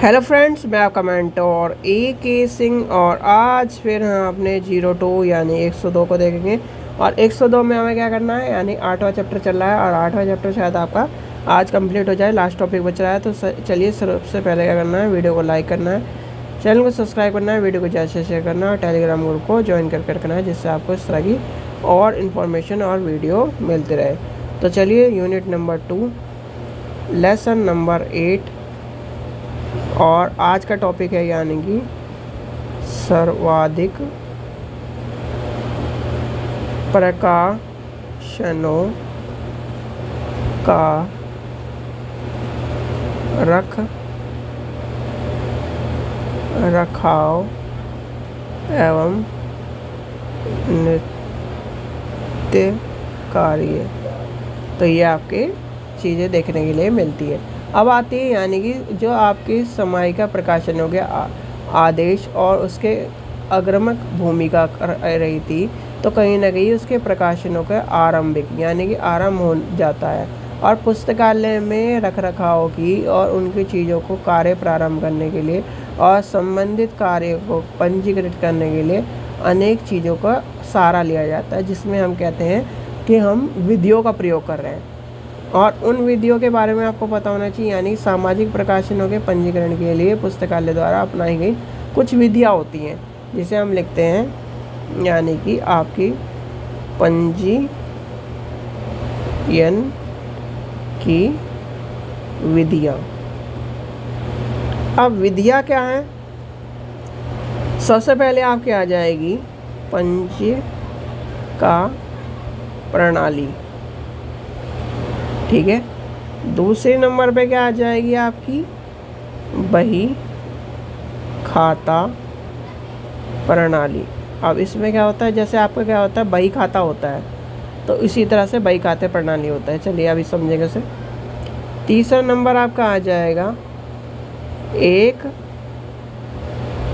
Hello friends, मैं आपका mentor A.K. Singh और आज फिर हम अपने 02 यानी 102 को देखेंगे। और 102 में हमें क्या करना है, यानी 8वां चैप्टर चल रहा है और 8वां चैप्टर शायद आपका आज कंप्लीट हो जाए। लास्ट टॉपिक बच रहा है, तो चलिए सबसे पहले क्या करना है, वीडियो को लाइक करना है, चैनल को सब्सक्राइब करना है, वीडियो को ज़्यादा से शेयर करना है और टेलीग्राम ग्रुप को ज्वाइन करके रखना है, जिससे आपको इस तरह की और इन्फॉर्मेशन और वीडियो मिलती रहे। तो चलिए यूनिट नंबर 2 लेसन नंबर 8 और आज का टॉपिक है यानी कि सर्वाधिक प्रकाशनों का रख रखाव एवं नित्य कार्य। तो ये आपके चीज़ें देखने के लिए मिलती है। अब आती है यानी कि जो आपकी समायिका प्रकाशन हो गया आदेश और उसके अग्रमक भूमिका कर रही थी, तो कहीं ना कहीं उसके प्रकाशनों का आरंभिक यानी कि आरंभ हो जाता है। और पुस्तकालय में रखरखाव की और उनकी चीज़ों को कार्य प्रारंभ करने के लिए और संबंधित कार्य को पंजीकृत करने के लिए अनेक चीज़ों का सहारा लिया जाता है, जिसमें हम कहते हैं कि हम विधियों का प्रयोग कर रहे हैं। और उन विधियों के बारे में आपको पता होना चाहिए, यानी सामाजिक प्रकाशनों के पंजीकरण के लिए पुस्तकालय द्वारा अपनाई गई कुछ विधियाँ होती हैं, जिसे हम लिखते हैं यानी कि आपकी पंजीयन की विधियाँ। अब विधियाँ क्या हैं? सबसे पहले आपके आ जाएगी पंजीका प्रणाली, ठीक है। दूसरे नंबर पे क्या आ जाएगी आपकी बही खाता प्रणाली। अब इसमें क्या होता है, जैसे आपका क्या होता है बही खाता होता है, तो इसी तरह से बही खाते प्रणाली होता है। चलिए अभी समझेंगे उसे। तीसरा नंबर आपका आ जाएगा एक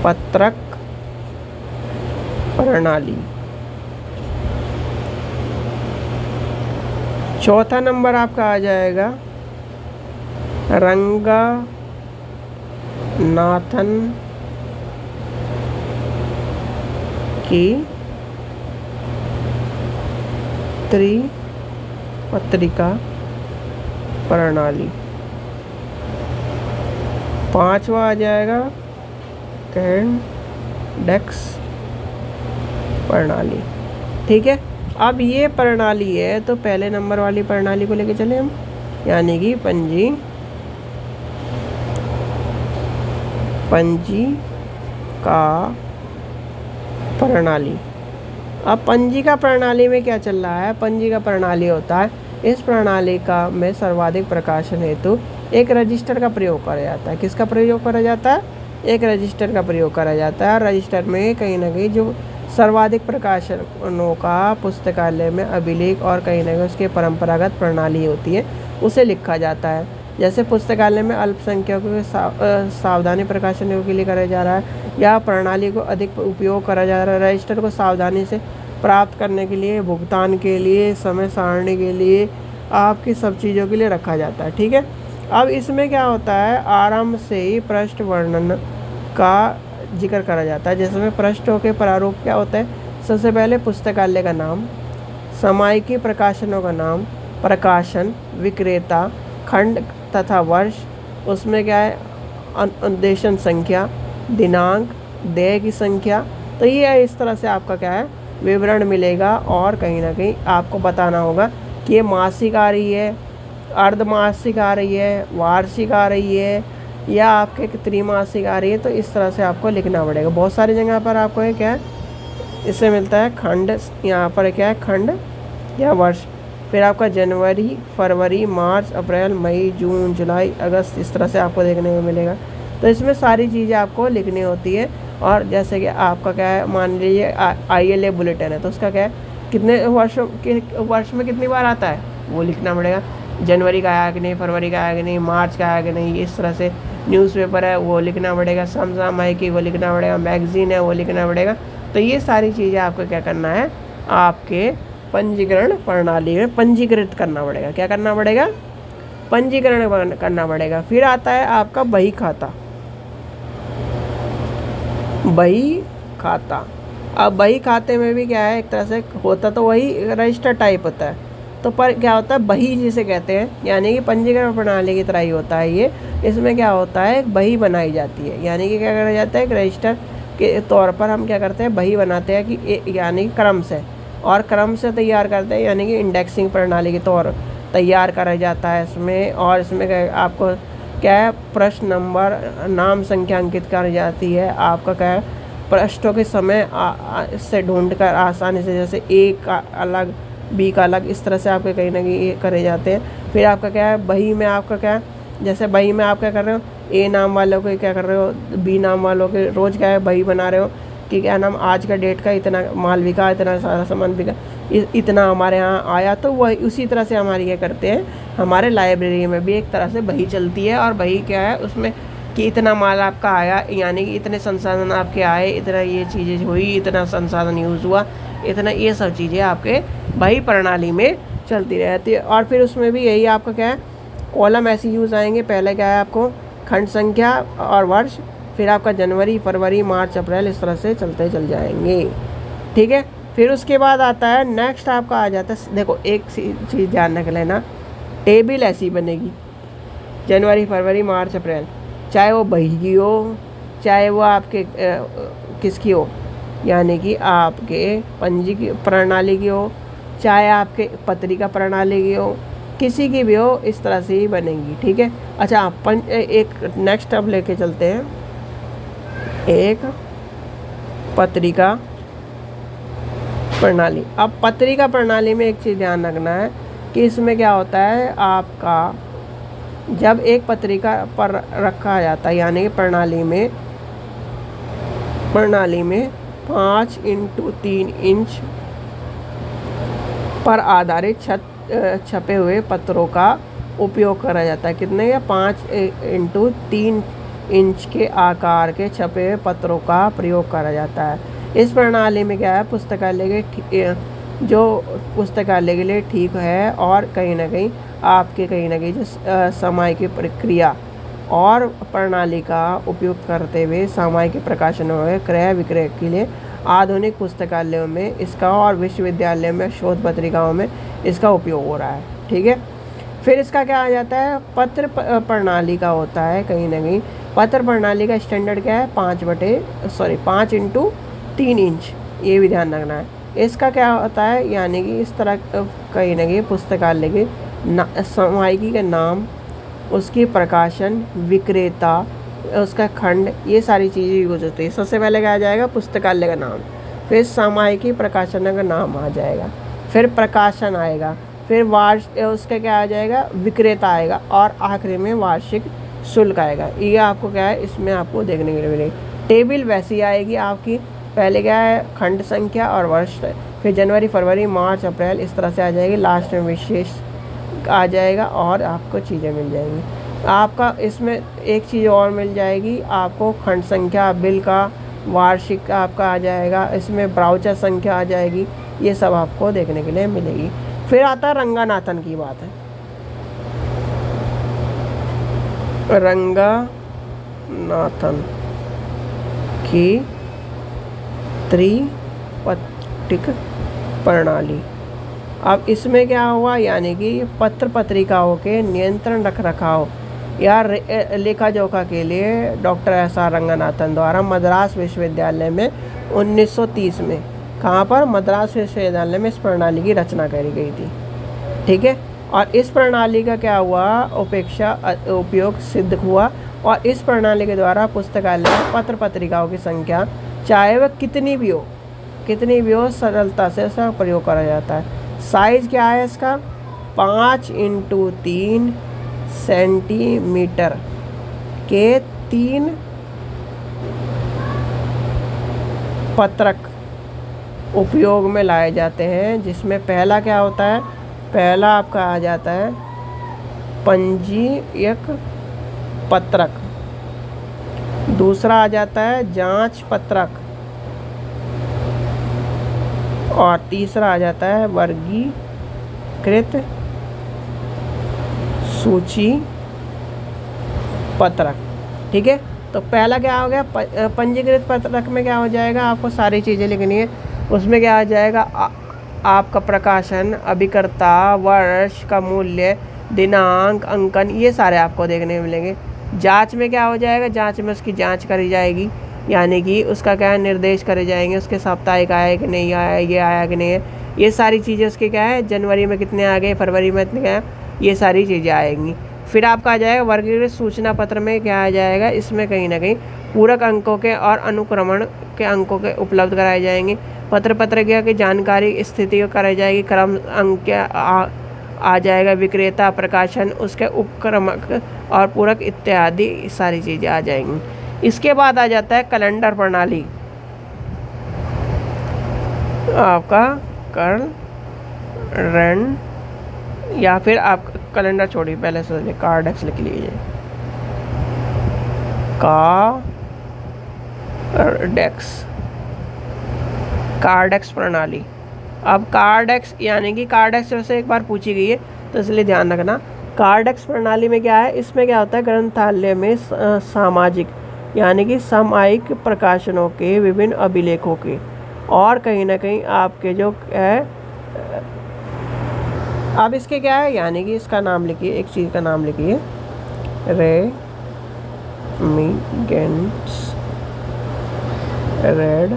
पत्रक प्रणाली। चौथा नंबर आपका आ जाएगा रंगनाथन की त्रिपत्रिका प्रणाली। पांचवा आ जाएगा कैडेक्स प्रणाली, ठीक है। अब ये प्रणाली है, तो पहले नंबर वाली प्रणाली को लेके चले हम, यानी कि पंजीका प्रणाली। अब पंजीका प्रणाली में क्या चल रहा है, पंजीका प्रणाली होता है इस प्रणाली का में सर्वाधिक प्रकाशन हेतु एक रजिस्टर का प्रयोग करा जाता है। किसका प्रयोग करा जाता है? एक रजिस्टर का प्रयोग करा जाता है। रजिस्टर में कहीं ना कहीं जो सर्वाधिक प्रकाशनों का पुस्तकालय में अभिलेख और कहीं ना कहीं उसके परंपरागत प्रणाली होती है, उसे लिखा जाता है। जैसे पुस्तकालय में अल्पसंख्यकों के सावधानी प्रकाशनों के लिए करा जा रहा है, या प्रणाली को अधिक उपयोग करा जा रहा है। रजिस्टर को सावधानी से प्राप्त करने के लिए, भुगतान के लिए, समय सारणी के लिए, आपकी सब चीज़ों के लिए रखा जाता है, ठीक है। अब इसमें क्या होता है, आरंभ से ही पृष्ठ वर्णन का जिक्र करा जाता है। जिसमें पृष्ठों के प्रारूप क्या होता है, सबसे पहले पुस्तकालय का नाम, समायिकी प्रकाशनों का नाम, प्रकाशन, विक्रेता, खंड तथा वर्ष, उसमें क्या है अनुदेशन संख्या, दिनांक, देय की संख्या। तो ये इस तरह से आपका क्या है विवरण मिलेगा। और कहीं ना कहीं आपको बताना होगा कि ये मासिक आ रही है, अर्धमासिक आ रही है, वार्षिक आ रही है, या आपके त्रैमासिक आ रही है। तो इस तरह से आपको लिखना पड़ेगा। बहुत सारी जगह पर आपको ये क्या है इससे मिलता है खंड, यहाँ पर क्या है खंड या वर्ष। फिर आपका जनवरी, फरवरी, मार्च, अप्रैल, मई, जून, जुलाई, अगस्त, इस तरह से आपको देखने को मिलेगा। तो इसमें सारी चीज़ें आपको लिखनी होती है। और जैसे कि आपका क्या है, मान लीजिए ILA बुलेटिन है, तो उसका क्या है कितने वर्ष में कितनी बार आता है वो लिखना पड़ेगा। जनवरी का आया कि नहीं, फरवरी का आया कि नहीं, मार्च का आया कि नहीं, इस तरह से न्यूज़पेपर है वो लिखना पड़ेगा, समसामयिकी वो लिखना पड़ेगा, मैगज़ीन है वो लिखना पड़ेगा। तो ये सारी चीज़ें आपको क्या करना है, आपके पंजीकरण प्रणाली में पंजीकृत करना पड़ेगा। क्या करना पड़ेगा? पंजीकरण करना पड़ेगा। फिर आता है आपका बही खाता। बही खाता। अब बही खाते में भी क्या है, एक तरह से होता तो वही रजिस्टर टाइप होता है, तो पर क्या होता है बही जिसे कहते हैं, यानी कि पंजीकरण प्रणाली की तरह ही होता है ये। इसमें क्या होता है, एक बही बनाई जाती है, यानी कि क्या करा जाता है, एक रजिस्टर के तौर पर हम क्या करते हैं, बही बनाते हैं कि यानी कि क्रम से, और क्रम से तैयार करते हैं, यानी कि इंडेक्सिंग प्रणाली के तौर तैयार करा जाता है इसमें। और इसमें आपको क्या है, प्रश्न नंबर, नाम संख्या अंकित कर जाती है। आपका क्या है, पृष्ठों के समय इससे ढूंढकर आसानी से, जैसे ए का अलग बी का अलग, इस तरह से आपके कहीं ना कहीं ये करे जाते हैं। फिर आपका क्या है, बही में आपका क्या है, जैसे बही में आप क्या कर रहे हो, ए नाम वालों के क्या कर रहे हो, बी नाम वालों के रोज़ क्या है बही बना रहे हो कि क्या नाम, आज का डेट का इतना माल बिका, इतना सारा सामान बिका, इतना हमारे यहाँ आया। तो वही उसी तरह से हमारे ये करते हैं, हमारे लाइब्रेरी में भी एक तरह से बही चलती है। और बही क्या है, उसमें कि इतना माल आपका आया, यानी कि इतने संसाधन आपके आए, इतना ये चीज़ें हुई, इतना संसाधन यूज़ हुआ, इतना ये सब चीज़ें आपके बही प्रणाली में चलती रहती है। और फिर उसमें भी यही आपका क्या है, कॉलम ऐसे यूज़ आएंगे। पहले क्या है आपको खंड संख्या और वर्ष, फिर आपका जनवरी, फरवरी, मार्च, अप्रैल, इस तरह से चलते चल जाएंगे। ठीक है, फिर उसके बाद आता है नेक्स्ट आपका आ जाता है, देखो एक चीज़ ध्यान रख लेना, टेबल ऐसी बनेगी जनवरी, फरवरी, मार्च, अप्रैल, चाहे वो बही की हो, चाहे वो आपके किसकी हो, यानी कि आपके पंजी की प्रणाली की हो, चाहे आपके पत्रिका प्रणाली की हो, किसी की भी हो, इस तरह से ही बनेगी। ठीक है, अच्छा एक नेक्स्ट अब लेके चलते हैं, एक पत्रिका प्रणाली। अब पत्रिका प्रणाली में एक चीज़ ध्यान रखना है कि इसमें क्या होता है, आपका जब एक पत्रिका पर रखा जाता है, यानी कि प्रणाली में 5x3 इंच पर आधारित छपे हुए पत्रों का उपयोग करा जाता है। कितने या 5x3 इंच के आकार के छपे हुए पत्रों का प्रयोग करा जाता है। इस प्रणाली में क्या है, पुस्तकालय के जो पुस्तकालय के लिए ठीक है, और कहीं ना कहीं आपके कहीं ना कहीं जो समय की प्रक्रिया और प्रणाली का उपयोग करते हुए सामयिक प्रकाशनों में क्रय विक्रय के लिए आधुनिक पुस्तकालयों में इसका, और विश्वविद्यालय में शोध पत्रिकाओं में इसका उपयोग हो रहा है। ठीक है, फिर इसका क्या आ जाता है, पत्र प्रणाली का होता है। कहीं ना कहीं पत्र प्रणाली का स्टैंडर्ड क्या है, 5x3 इंच, ये भी ध्यान रखना है। इसका क्या होता है, यानी कि इस तरह कहीं ना कहीं पुस्तकालय के सामयिकी के नाम, उसकी प्रकाशन, विक्रेता, उसका खंड, ये सारी चीज़ें यूज होती है। सबसे पहले क्या आ जाएगा, पुस्तकालय का नाम, फिर सामयिकी प्रकाशन का नाम आ जाएगा, फिर प्रकाशन आएगा, फिर उसका क्या आ जाएगा, विक्रेता आएगा, और आखिरी में वार्षिक शुल्क आएगा। ये आपको क्या है, इसमें आपको देखने के लिए मिलेगी। टेबल वैसी आएगी आपकी, पहले क्या है खंड संख्या और वर्ष, फिर जनवरी, फरवरी, मार्च, अप्रैल, इस तरह से आ जाएगी, लास्ट में विशेष आ जाएगा, और आपको चीज़ें मिल जाएंगी। आपका इसमें एक चीज़ और मिल जाएगी आपको, खंड संख्या, बिल का, वार्षिक आपका आ जाएगा, इसमें ब्राउचर संख्या आ जाएगी, ये सब आपको देखने के लिए मिलेगी। फिर आता है रंगनाथन की बात है। रंगनाथन की त्रिपट्टिक प्रणाली। अब इसमें क्या हुआ, यानी कि पत्र पत्रिकाओं के नियंत्रण रख रखाव या लेखा जोखा के लिए डॉक्टर एस.आर. रंगनाथन द्वारा मद्रास विश्वविद्यालय में 1930 में, कहाँ पर, मद्रास विश्वविद्यालय में इस प्रणाली की रचना करी गई थी। ठीक है, और इस प्रणाली का क्या हुआ, उपयोग सिद्ध हुआ, और इस प्रणाली के द्वारा पुस्तकालय में पत्र पत्रिकाओं की संख्या, चाहे वह कितनी भी हो, सरलता से इसका प्रयोग करा जाता है। साइज़ क्या है इसका, 5x3 सेंटीमीटर के 3 पत्रक उपयोग में लाए जाते हैं, जिसमें पहला क्या होता है, पहला आपका आ जाता है पंजीयक पत्रक, दूसरा आ जाता है जांच पत्रक, और तीसरा आ जाता है वर्गीकृत सूची पत्रक। ठीक है, तो पहला क्या हो गया, पंजीकृत पत्रक में क्या हो जाएगा, आपको सारी चीज़ें लिखनी है। उसमें क्या आ जाएगा, आपका प्रकाशन, अभिकर्ता, वर्ष का मूल्य, दिनांक, अंकन, ये सारे आपको देखने मिलेंगे। जांच में क्या हो जाएगा, जांच में उसकी जांच करी जाएगी, यानी कि उसका क्या है, निर्देश करे जाएंगे, उसके साप्ताहिक आया कि नहीं आया, ये आया कि नहीं है, ये सारी चीज़ें उसके क्या है, जनवरी में कितने आ गए, फरवरी में इतने क्या, ये सारी चीज़ें आएंगी। फिर आपका आ जाएगा वर्गीकृत सूचना पत्र में क्या आ जाएगा, इसमें कहीं ना कहीं पूरक अंकों के और अनुक्रमण के अंकों के उपलब्ध कराए जाएंगे। पत्र पत्रिका की जानकारी स्थिति को कराई जाएगी, क्रम अंक आ जाएगा, विक्रेता, प्रकाशन, उसके उपक्रमक और पूरक इत्यादि सारी चीज़ें आ जाएंगी। इसके बाद आ जाता है कैलेंडर प्रणाली, आपका रन, या फिर आप कैलेंडर छोड़िए, पहले से कार्डेक्स लिख लीजिए, कार्डेक्स प्रणाली। अब कार्डेक्स यानी कि कार्डेक्स वैसे एक बार पूछी गई है तो इसलिए ध्यान रखना। कार्डेक्स प्रणाली में क्या है, इसमें क्या होता है, ग्रंथालय में सामाजिक यानी कि सामयिक प्रकाशनों के विभिन्न अभिलेखों के और कहीं ना कहीं आपके जो है, अब इसके क्या है, यानी कि इसका नाम लिखिए, एक चीज़ का नाम लिखिए, रेमिटेंस, रेड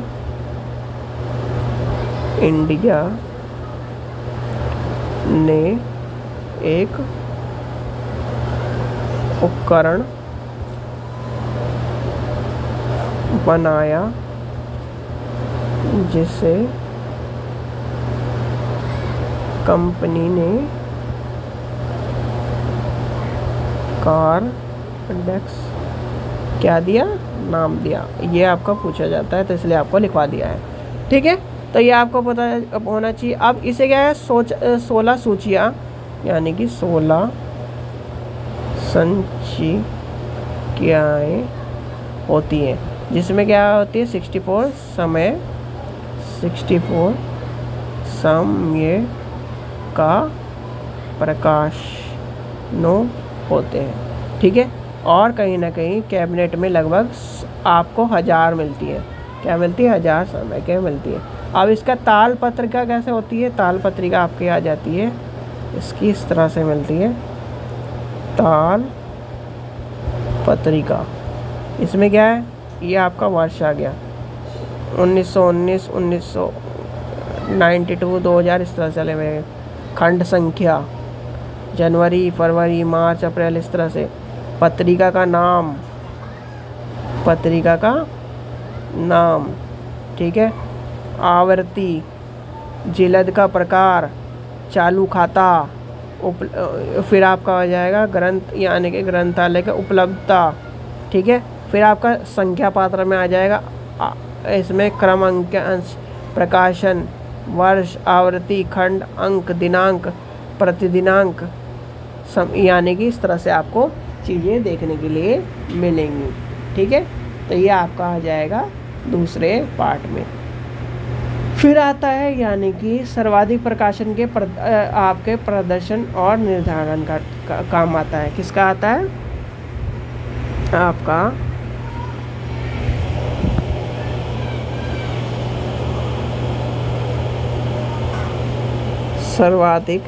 इंडिया ने एक उपकरण बनाया जिसे कंपनी ने कार्डेक्स क्या दिया, नाम दिया। ये आपका पूछा जाता है तो इसलिए आपको लिखवा दिया है, ठीक है। तो ये आपको पता होना चाहिए। अब इसे क्या है, 16 सूचियाँ यानी कि 16 संचिकाएँ होती हैं, जिसमें क्या होती है, 64 समय का प्रकाशनों होते हैं, ठीक है। और कहीं ना कहीं कैबिनेट में लगभग आपको 1000 मिलती है, क्या मिलती है, 1000 समय क्या मिलती है। अब इसका ताल पत्रिका कैसे होती है, ताल पत्रिका आपके आ जाती है, इसकी इस तरह से मिलती है ताल पत्रिका। इसमें क्या है, ये आपका वर्ष आ गया 1919, 1992, 2000, इस तरह से चले हुए। खंड संख्या, जनवरी, फरवरी, मार्च, अप्रैल, इस तरह से। पत्रिका का नाम, ठीक है। आवृत्ति, जिलद का प्रकार, चालू खाता, फिर आपका हो जाएगा ग्रंथ यानी कि ग्रंथालय का उपलब्धता, ठीक है। फिर आपका संख्या पात्र में आ जाएगा, इसमें क्रम, अंक, अंश, प्रकाशन, वर्ष, आवृत्ति, खंड, अंक, दिनांक, प्रतिदिनांक, यानी कि इस तरह से आपको चीज़ें देखने के लिए मिलेंगी, ठीक है। तो ये आपका आ जाएगा दूसरे पार्ट में। फिर आता है यानी कि सर्वाधिक प्रकाशन के आपके प्रदर्शन और निर्धारण का काम आता है। किसका आता है, आपका सर्वाधिक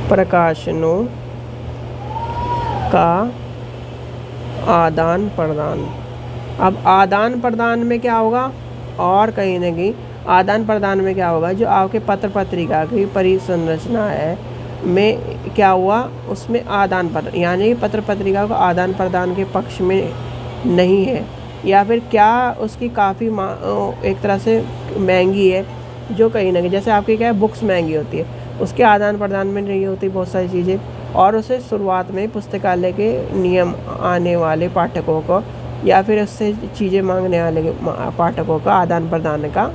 प्रकाशनों का आदान प्रदान। अब आदान प्रदान में क्या होगा, और कहीं ना कहीं आदान प्रदान में क्या होगा, जो आपके पत्र पत्रिका की परिसंरचना है में क्या हुआ, उसमें आदान प्रदान यानी पत्र पत्रिका को आदान प्रदान के पक्ष में नहीं है, या फिर क्या उसकी काफ़ी एक तरह से महंगी है, जो कहीं ना कहीं जैसे आपकी क्या है, बुक्स महंगी होती है, उसके आदान प्रदान में नहीं होती बहुत सारी चीज़ें, और उसे शुरुआत में पुस्तकालय के नियम आने वाले पाठकों को या फिर उससे चीज़ें मांगने वाले पाठकों का आदान प्रदान का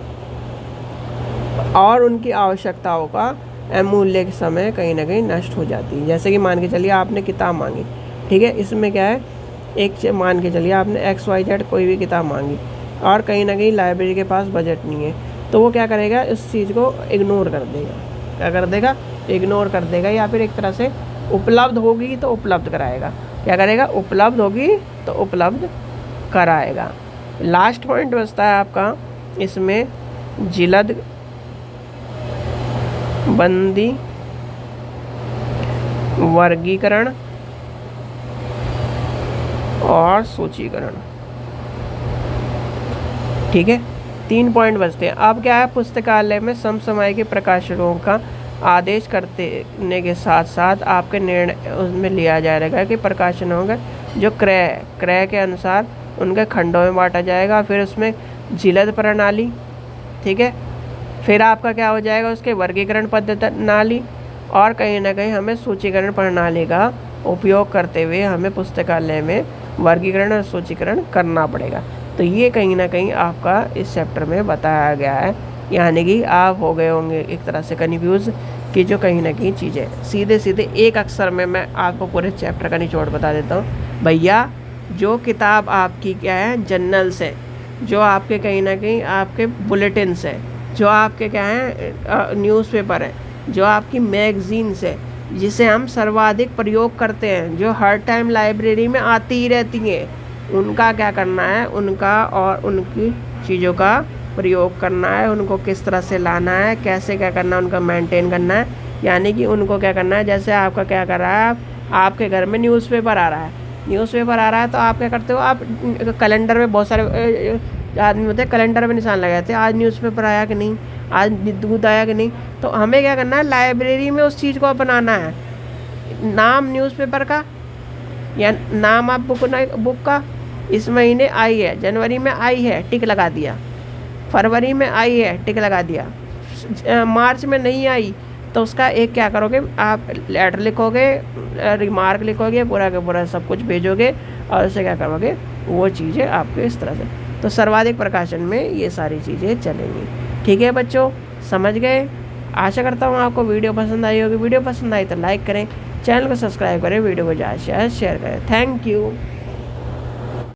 और उनकी आवश्यकताओं का मूल्य के समय कहीं ना कहीं नष्ट हो जाती है। जैसे कि मान के चलिए आपने किताब मांगी, ठीक है, इसमें क्या है, एक मान के चलिए आपने XYZ कोई भी किताब मांगी और कहीं ना कहीं लाइब्रेरी के पास बजट नहीं है, तो वो क्या करेगा, इस चीज़ को इग्नोर कर देगा। क्या कर देगा, इग्नोर कर देगा, या फिर एक तरह से उपलब्ध होगी तो उपलब्ध कराएगा। क्या करेगा, उपलब्ध होगी तो उपलब्ध कराएगा। लास्ट पॉइंट बचता है आपका इसमें जिलद बंदी वर्गीकरण और सूचीकरण। ठीक है, 3 पॉइंट बचते हैं। अब क्या है, पुस्तकालय में समसामयिक प्रकाशनों का आदेश करने के साथ साथ आपके निर्णय उसमें लिया जाएगा कि प्रकाशनों का जो क्रय के अनुसार उनके खंडों में बांटा जाएगा। फिर उसमें जिलद प्रणाली, ठीक है, फिर आपका क्या हो जाएगा, उसके वर्गीकरण प्रणाली, और कहीं ना कहीं हमें सूचीकरण प्रणाली का उपयोग करते हुए हमें पुस्तकालय में वर्गीकरण और सूचीकरण करना पड़ेगा। तो ये कहीं ना कहीं आपका इस चैप्टर में बताया गया है, यानी कि आप हो गए होंगे एक तरह से कन्फ्यूज़ कि जो कहीं ना कहीं चीज़ें सीधे सीधे एक अक्षर में मैं आपको पूरे चैप्टर का निचोड़ बता देता हूँ। भैया जो किताब आपकी क्या है, जर्नल्स है, जो आपके कहीं ना कहीं आपके बुलेटिन्स है, जो आपके क्या है न्यूज़पेपर है, जो आपकी मैगजीन्स है, जिसे हम सर्वाधिक प्रयोग करते हैं, जो हर टाइम लाइब्रेरी में आती ही रहती हैं, उनका क्या करना है, उनका और उनकी चीज़ों का प्रयोग करना है, उनको किस तरह से लाना है, कैसे क्या करना है, उनका मेंटेन करना है। यानी कि उनको क्या करना है, जैसे आपका क्या कर रहा है, आपके घर में न्यूज़पेपर आ रहा है तो आप क्या करते हो, आप कैलेंडर में बहुत सारे आदमी होते हैं, कैलेंडर में निशान लगाते हैं, आज न्यूज़पेपर आया कि नहीं, आज दूध आया कि नहीं। तो हमें क्या करना है, लाइब्रेरी में उस चीज़ को अपनाना है। नाम न्यूज़पेपर का या नाम आप बुक का इस महीने आई है, जनवरी में आई है, टिक लगा दिया, फरवरी में आई है, टिक लगा दिया, मार्च में नहीं आई तो उसका एक क्या करोगे, आप लेटर लिखोगे, रिमार्क लिखोगे, पूरा का पूरा सब कुछ भेजोगे और उससे क्या करोगे, वो चीज़ें आपके इस तरह से। तो सर्वाधिक प्रकाशन में ये सारी चीज़ें चलेंगी। ठीक है बच्चों, समझ गए। आशा करता हूँ आपको वीडियो पसंद आई होगी। वीडियो पसंद आई तो लाइक करें, चैनल को सब्सक्राइब करें, वीडियो को ज़्यादा से ज़्यादा शेयर करें। Thank you.